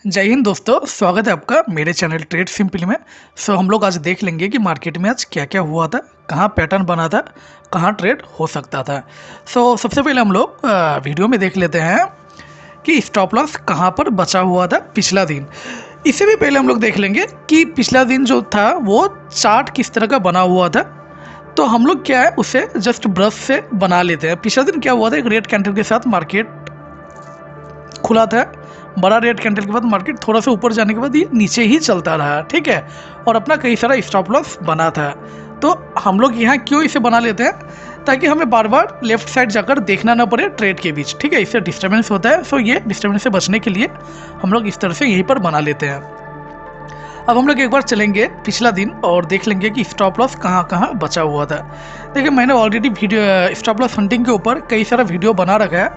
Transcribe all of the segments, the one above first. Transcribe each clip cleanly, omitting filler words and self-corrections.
जय हिंद दोस्तों, स्वागत है आपका मेरे चैनल ट्रेड सिंपली में। हम लोग आज देख लेंगे कि मार्केट में आज क्या क्या हुआ था, कहाँ पैटर्न बना था, कहाँ ट्रेड हो सकता था। सबसे पहले हम लोग वीडियो में देख लेते हैं कि स्टॉप लॉस कहाँ पर बचा हुआ था पिछला दिन। इससे भी पहले हम लोग देख लेंगे कि पिछला दिन जो था वो चार्ट किस तरह का बना हुआ था। तो हम लोग क्या है उसे जस्ट ब्रश से बना लेते हैं। पिछला दिन क्या हुआ था, एक रेड कैंडल के साथ मार्केट खुला था। बड़ा रेड कैंडल के बाद मार्केट थोड़ा सा ऊपर जाने के बाद ये नीचे ही चलता रहा, ठीक है, और अपना कई सारा स्टॉप लॉस बना था। तो हम लोग यहाँ क्यों इसे बना लेते हैं, ताकि हमें बार बार लेफ्ट साइड जाकर देखना ना पड़े ट्रेड के बीच, ठीक है, इससे डिस्टर्बेंस होता है। सो ये डिस्टर्बेंस से बचने के लिए हम लोग इस तरह से यहीं पर बना लेते हैं। अब हम लोग एक बार चलेंगे पिछला दिन और देख लेंगे कि स्टॉप लॉस कहाँ कहाँ बचा हुआ था। देखिए, मैंने already video stop loss hunting के ऊपर कई सारा वीडियो बना रखा है।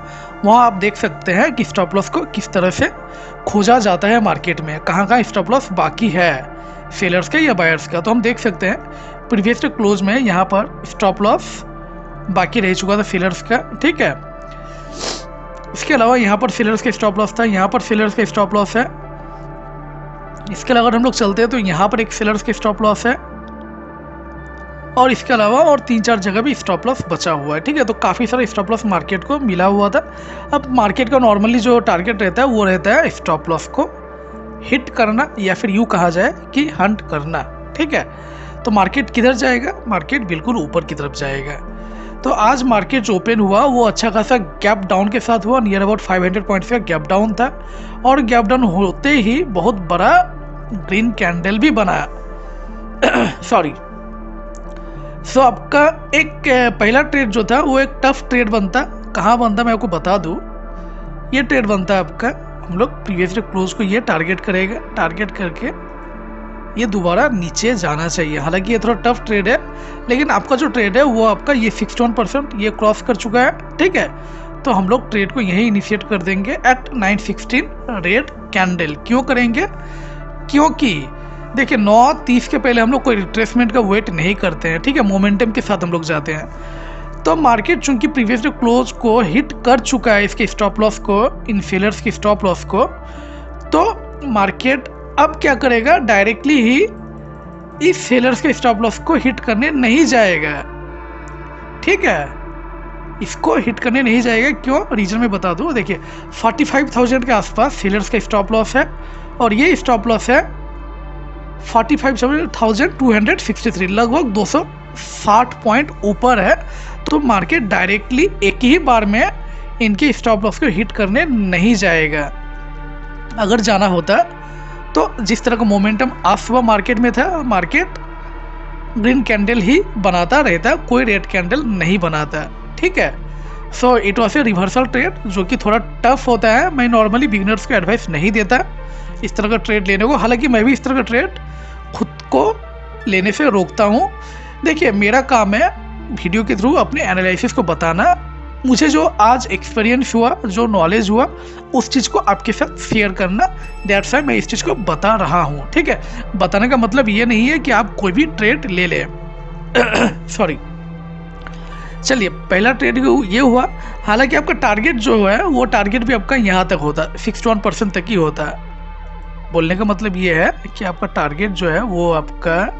वहाँ आप देख सकते हैं कि स्टॉप लॉस को किस तरह से खोजा जाता है मार्केट में, कहाँ कहाँ स्टॉप लॉस बाकी है, सेलर्स का या बायर्स का। तो हम देख सकते हैं प्रीवियस क्लोज में यहाँ पर स्टॉप लॉस बाकी रह चुका था सेलर्स का, ठीक है। इसके अलावा यहाँ पर सेलर्स का स्टॉप लॉस था, यहाँ पर सेलर्स का स्टॉप लॉस है। इसके अलावा हम लोग चलते हैं तो यहाँ पर एक सेलर्स के स्टॉप लॉस है, और इसके अलावा और 3-4 जगह भी स्टॉप लॉस बचा हुआ है, ठीक है। तो काफ़ी सारा स्टॉप लॉस मार्केट को मिला हुआ था। अब मार्केट का नॉर्मली जो टारगेट रहता है वो रहता है स्टॉप लॉस को हिट करना, या फिर यूँ कहा जाए कि हंट करना, ठीक है। तो मार्केट किधर जाएगा, मार्केट बिल्कुल ऊपर की तरफ जाएगा। तो आज मार्केट जो ओपन हुआ वो अच्छा खासा गैप डाउन के साथ हुआ, नियर अबाउट 500 पॉइंट्स का गैप डाउन था, और गैप डाउन होते ही बहुत बड़ा ग्रीन कैंडल भी बनाया सॉरी। सो आपका एक पहला ट्रेड जो था वो एक टफ ट्रेड बनता। कहाँ बनता मैं आपको बता दूँ। ये ट्रेड बनता है आपका, हम लोग प्रीवियस क्लोज को ये टारगेट करेगा, टारगेट करके ये दोबारा नीचे जाना चाहिए। हालांकि ये थोड़ा टफ ट्रेड है, लेकिन आपका जो ट्रेड है वो आपका ये 61% ये क्रॉस कर चुका है, ठीक है। तो हम लोग ट्रेड को यही इनिशिएट कर देंगे एट 916 रेड कैंडल। क्यों करेंगे, क्योंकि देखिए 9:30 के पहले हम लोग कोई रिट्रेसमेंट का वेट नहीं करते हैं, ठीक है, मोमेंटम के साथ हम लोग जाते हैं। तो मार्केट चूंकि प्रीवियस क्लोज को हिट कर चुका है इसके स्टॉप लॉस को, इन सेलर्स की स्टॉप लॉस को, तो मार्केट अब क्या करेगा, डायरेक्टली ही इस सेलर्स के स्टॉप लॉस को हिट करने नहीं जाएगा, ठीक है। इसको हिट करने नहीं जाएगा। क्यों, रीजन में बता दूं। देखिए 45,000 के आसपास सेलर्स का स्टॉप लॉस है, और ये स्टॉप लॉस है 45,263, लगभग 260 पॉइंट ऊपर है। तो मार्केट डायरेक्टली एक ही बार में इनके स्टॉप लॉस को हिट करने नहीं जाएगा। अगर जाना होता तो जिस तरह का मोमेंटम आज सुबह मार्केट में था, मार्केट ग्रीन कैंडल ही बनाता रहता, कोई रेड कैंडल नहीं बनाता, ठीक है। So it was a reversal trade, जो कि थोड़ा टफ होता है। मैं नॉर्मली बिगिनर्स को एडवाइस नहीं देता इस तरह का ट्रेड लेने को। हालांकि मैं भी इस तरह का ट्रेड खुद को लेने से रोकता हूँ। देखिए, मेरा काम है वीडियो के थ्रू अपने एनालिसिस को बताना। मुझे जो आज एक्सपीरियंस हुआ, जो नॉलेज हुआ, उस चीज़ को आपके साथ शेयर करना। दैट्स व्हाई मैं इस चीज़ को बता रहा हूँ, ठीक है। बताने का मतलब ये नहीं है कि आप कोई भी ट्रेड ले लें सॉरी। चलिए, पहला ट्रेड ये हुआ। हालांकि आपका टारगेट जो है वो टारगेट भी आपका यहाँ तक होता है, 61% तक ही होता है। बोलने का मतलब ये है कि आपका टारगेट जो है वो आपका,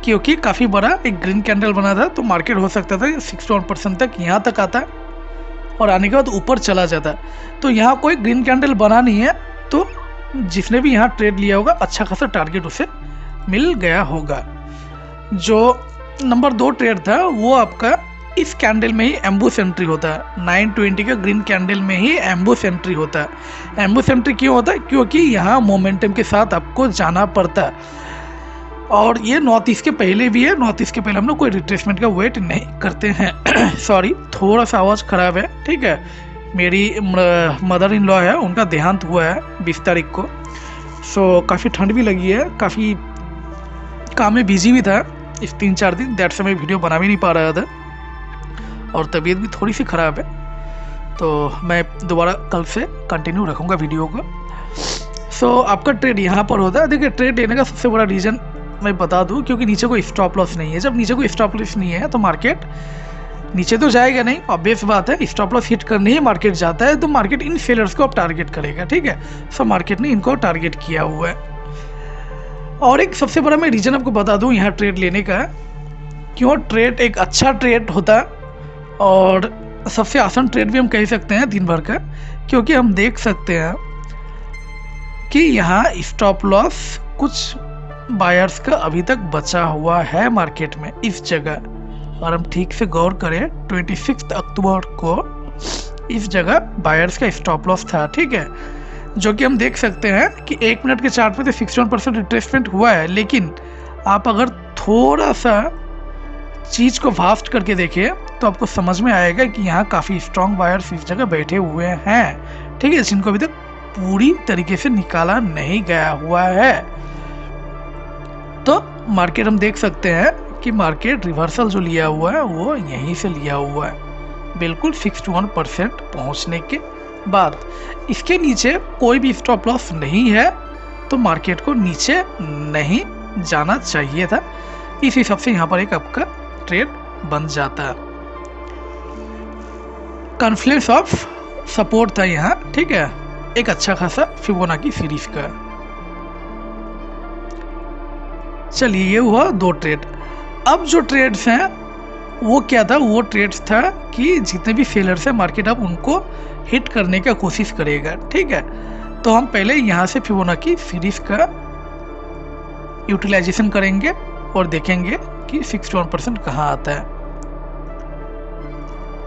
क्योंकि काफ़ी बड़ा एक ग्रीन कैंडल बना था, तो मार्केट हो सकता था 61% तक यहाँ तक आता और आने के बाद ऊपर चला जाता। तो यहाँ कोई ग्रीन कैंडल बना नहीं है, तो जिसने भी यहाँ ट्रेड लिया होगा अच्छा खासा टारगेट उसे मिल गया होगा। जो नंबर 2 ट्रेड था वो आपका इस कैंडल में ही एम्बुश एंट्री होता है। 920 का ग्रीन कैंडल में ही एम्बुश एंट्री होता है। एम्बुश एंट्री क्यों होता है, क्योंकि यहाँ मोमेंटम के साथ आपको जाना पड़ता है, और ये 9:30 के पहले भी है। 9:30 के पहले हम लोग कोई रिट्रेसमेंट का वेट नहीं करते हैं सॉरी, थोड़ा सा आवाज़ ख़राब है, ठीक है। मेरी मदर इन लॉ है, उनका देहांत हुआ है 20 तारीख को। सो काफ़ी ठंड भी लगी है, काफ़ी काम में बिजी भी था इस 3-4 दिन। दैट से मैं वीडियो बना भी नहीं पा रहा था, और तबीयत भी थोड़ी सी ख़राब है। तो मैं दोबारा कल से कंटिन्यू रखूँगा वीडियो को। सो आपका ट्रेड यहाँ पर होता है। देखिए, ट्रेड लेने का सबसे बड़ा रीज़न मैं बता दूं, क्योंकि नीचे कोई स्टॉप लॉस नहीं है। जब नीचे कोई स्टॉप लॉस नहीं है तो मार्केट नीचे तो जाएगा नहीं, ऑब्वियस बात है, स्टॉप लॉस हिट करने ही मार्केट जाता है, तो मार्केट इन सेलर्स को अब टारगेट करेगा, ठीक है। सो मार्केट ने इनको टारगेट किया हुआ है। और एक सबसे बड़ा मैं रीज़न आपको बता दूं यहाँ ट्रेड लेने का, क्यों ट्रेड एक अच्छा ट्रेड होता है और सबसे आसान ट्रेड भी हम कह सकते हैं दिन भर का, क्योंकि हम देख सकते हैं कि यहाँ स्टॉप लॉस कुछ बायर्स का अभी तक बचा हुआ है मार्केट में इस जगह। और हम ठीक से गौर करें, 26 अक्टूबर को इस जगह बायर्स का स्टॉप लॉस था, ठीक है, जो कि हम देख सकते हैं कि 1 मिनट के चार्ट पे तो 61% रिट्रेसमेंट हुआ है। लेकिन आप अगर थोड़ा सा चीज़ को वास्ट करके देखें तो आपको समझ में आएगा कि यहाँ काफ़ी स्ट्रॉन्ग बायर्स इस जगह बैठे हुए हैं, ठीक है, जिनको अभी तक पूरी तरीके से निकाला नहीं गया हुआ है। तो मार्केट हम देख सकते हैं कि मार्केट रिवर्सल जो लिया हुआ है वो यहीं से लिया हुआ है, बिल्कुल 61% पहुंचने के बाद। इसके नीचे कोई भी स्टॉप लॉस नहीं है, तो मार्केट को नीचे नहीं जाना चाहिए था। इस हिसाब से यहाँ पर एक आपका ट्रेड बन जाता है। कॉन्फ्लुएंस ऑफ सपोर्ट था यहाँ, ठीक है, एक अच्छा खासा फिबोनाची सीरीज का। चलिए ये हुआ 2 ट्रेड। अब जो ट्रेड्स हैं वो क्या था, वो ट्रेड्स था कि जितने भी सेलर्स हैं मार्केट अब उनको हिट करने का कोशिश करेगा, ठीक है। तो हम पहले यहाँ से फिबोनाची सीरीज का यूटिलाइजेशन करेंगे और देखेंगे कि 61% कहाँ आता है।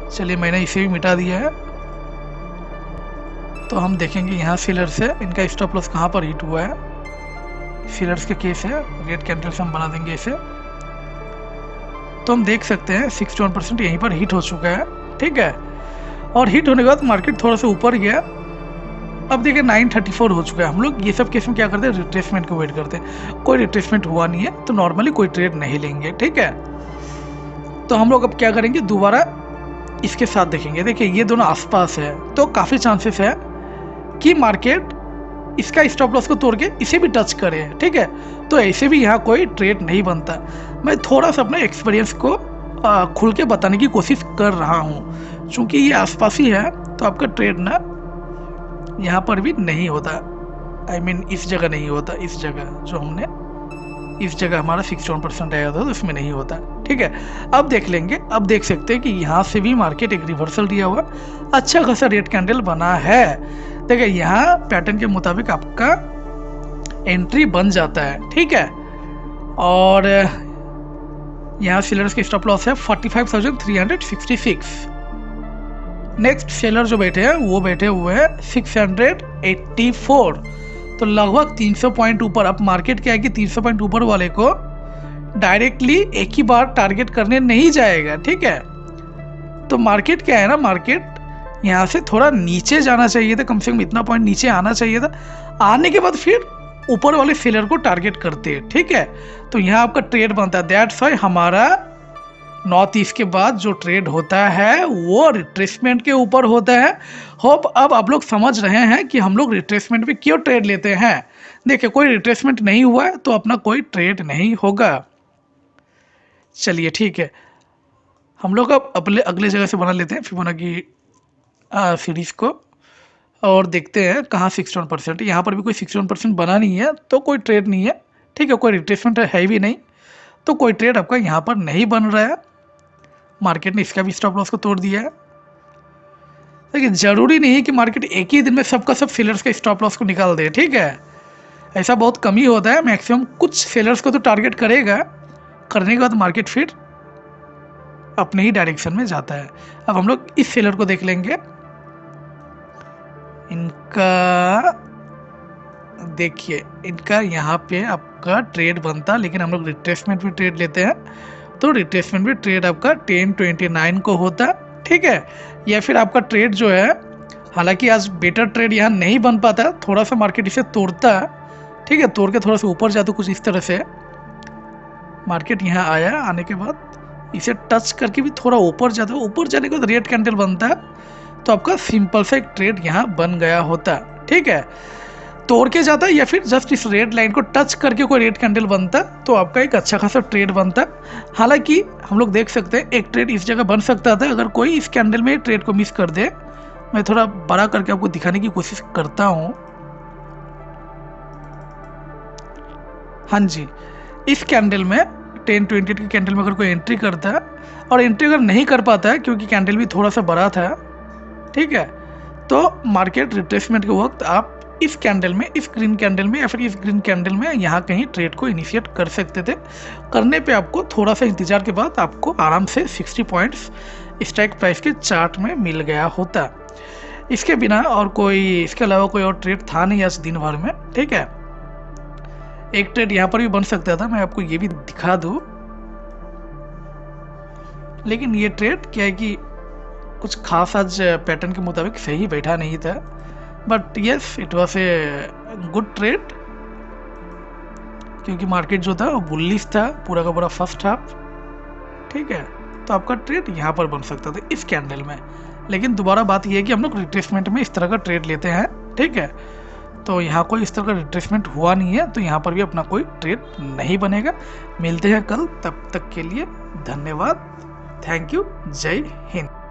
चलिए मैंने इसे भी मिटा दिया है। तो हम देखेंगे यहाँ सेलर्स है, इनका स्टॉप लॉस कहाँ पर हिट हुआ है। सेलर्स के केस है, रेड कैंडल से हम बना देंगे इसे। तो हम देख सकते हैं 61% यहीं पर हिट हो चुका है, ठीक है। और हिट होने के बाद मार्केट थोड़ा सा ऊपर गया। अब देखिए 934 हो चुका है। हम लोग ये सब केस में क्या करते हैं, रिट्रेसमेंट को वेट करते हैं। कोई रिट्रेसमेंट हुआ नहीं है तो नॉर्मली कोई ट्रेड नहीं लेंगे, ठीक है। तो हम लोग अब क्या करेंगे, दोबारा इसके साथ देखेंगे। देखिए ये दोनों आसपास है, तो काफ़ी चांसेस है कि मार्केट इसका स्टॉप लॉस को तोड़ के इसे भी टच करे, ठीक है। तो ऐसे भी यहाँ कोई ट्रेड नहीं बनता। मैं थोड़ा सा अपने एक्सपीरियंस को खुल के बताने की कोशिश कर रहा हूँ, चूँकि ये आसपास ही है तो आपका ट्रेड ना यहाँ पर भी नहीं होता। I mean, इस जगह नहीं होता, इस जगह जो हमने इस जगह हमारा 61% आया था तो इसमें नहीं होता, ठीक है। अब देख लेंगे, अब देख सकते हैं कि यहाँ से भी मार्केट एक रिवर्सल दिया हुआ अच्छा खासा रेड कैंडल बना है। देखिए यहाँ पैटर्न के मुताबिक आपका एंट्री बन जाता है, ठीक है। और यहाँ सेलर्स के स्टॉप लॉस है 45,366। नेक्स्ट सेलर जो बैठे हैं वो बैठे हुए हैं 684, तो लगभग 300 पॉइंट ऊपर। अब मार्केट क्या है कि 300 पॉइंट ऊपर वाले को डायरेक्टली एक ही बार टारगेट करने नहीं जाएगा, ठीक है। तो मार्केट क्या है ना, मार्केट यहाँ से थोड़ा नीचे जाना चाहिए था, कम से कम इतना पॉइंट नीचे आना चाहिए था। आने के बाद फिर ऊपर वाले सेलर को टारगेट करते हैं, ठीक है। तो यहाँ आपका ट्रेड बनता है। दैट्स व्हाई हमारा नॉर्थ ईस्ट के बाद जो ट्रेड होता है वो रिट्रेसमेंट के ऊपर होता है। होप अब आप लोग समझ रहे हैं कि हम लोग रिट्रेसमेंट पे क्यों ट्रेड लेते हैं। देखिए कोई रिट्रेसमेंट नहीं हुआ है तो अपना कोई ट्रेड नहीं होगा। चलिए ठीक है, हम लोग अब अगले जगह से बना लेते हैं फिबोनाची सीरीज को और देखते हैं कहाँ 61%। यहाँ पर भी कोई 61% बना नहीं है तो कोई ट्रेड नहीं है, ठीक है। कोई रिट्रेसमेंट है भी नहीं तो कोई ट्रेड आपका यहाँ पर नहीं बन रहा है। मार्केट ने इसका भी स्टॉप लॉस को तोड़ दिया है। लेकिन ज़रूरी नहीं है कि मार्केट एक ही दिन में सबका सब सेलर्स का स्टॉप लॉस को निकाल दे, ठीक है। ऐसा बहुत कम ही होता है, मैक्सिमम कुछ सेलर्स को तो टारगेट करेगा, करने के बाद मार्केट फिर अपने ही डायरेक्शन में जाता है। अब हम लोग इस सेलर को देख लेंगे। इनका देखिए, इनका यहाँ पे आपका ट्रेड बनता, लेकिन हम लोग रिट्रेसमेंट भी ट्रेड लेते हैं तो रिट्रेसमेंट भी ट्रेड आपका 1029 को होता, ठीक है। या फिर आपका ट्रेड जो है, हालांकि आज बेटर ट्रेड यहाँ नहीं बन पाता, थोड़ा सा मार्केट इसे तोड़ता, ठीक है, तोड़ के थोड़ा सा ऊपर जाता कुछ इस तरह से। मार्केट यहाँ आया, आने के बाद इसे टच करके भी थोड़ा ऊपर जाता है, ऊपर जाने के बाद रेड कैंडल बनता है तो आपका सिंपल सा एक ट्रेड यहाँ बन गया होता, ठीक है। तोड़ के जाता है या फिर जस्ट इस रेड लाइन को टच करके कोई रेड कैंडल बनता तो आपका एक अच्छा खासा ट्रेड बनता। हालांकि हम लोग देख सकते हैं एक ट्रेड इस जगह बन सकता था अगर कोई इस कैंडल में ट्रेड को मिस कर दे। मैं थोड़ा बड़ा करके आपको दिखाने की कोशिश करता हूँ। हाँ जी, इस कैंडल में 10-20 की कैंडल में अगर कोई एंट्री करता है और एंट्री अगर नहीं कर पाता है क्योंकि कैंडल भी थोड़ा सा बड़ा था, ठीक है, तो मार्केट रिट्रेसमेंट के वक्त आप इस कैंडल में, इस ग्रीन कैंडल में या फिर इस ग्रीन कैंडल में यहाँ कहीं ट्रेड को इनिशिएट कर सकते थे। करने पे आपको थोड़ा सा इंतजार के बाद आपको आराम से 60 पॉइंट्स स्ट्राइक प्राइस के चार्ट में मिल गया होता। इसके बिना और कोई, इसके अलावा कोई और ट्रेड था नहीं आज दिन भर में, ठीक है। एक ट्रेड यहाँ पर भी बन सकता था, मैं आपको ये भी दिखा दूँ, लेकिन ये ट्रेड क्या है कि कुछ खास आज पैटर्न के मुताबिक सही बैठा नहीं था। But yes, it was a good trade क्योंकि मार्केट जो था वो बुलिश था पूरा का पूरा फर्स्ट हाफ, ठीक है। तो आपका ट्रेड यहाँ पर बन सकता था इस कैंडल में, लेकिन दोबारा बात यह है कि हम लोग रिट्रेसमेंट में इस तरह का ट्रेड लेते हैं, ठीक है। तो यहाँ कोई इस तरह का रिट्रेसमेंट हुआ नहीं है, तो यहाँ पर भी अपना कोई ट्रेड नहीं बनेगा। मिलते हैं कल, तब तक के लिए धन्यवाद, थैंक यू, जय हिंद।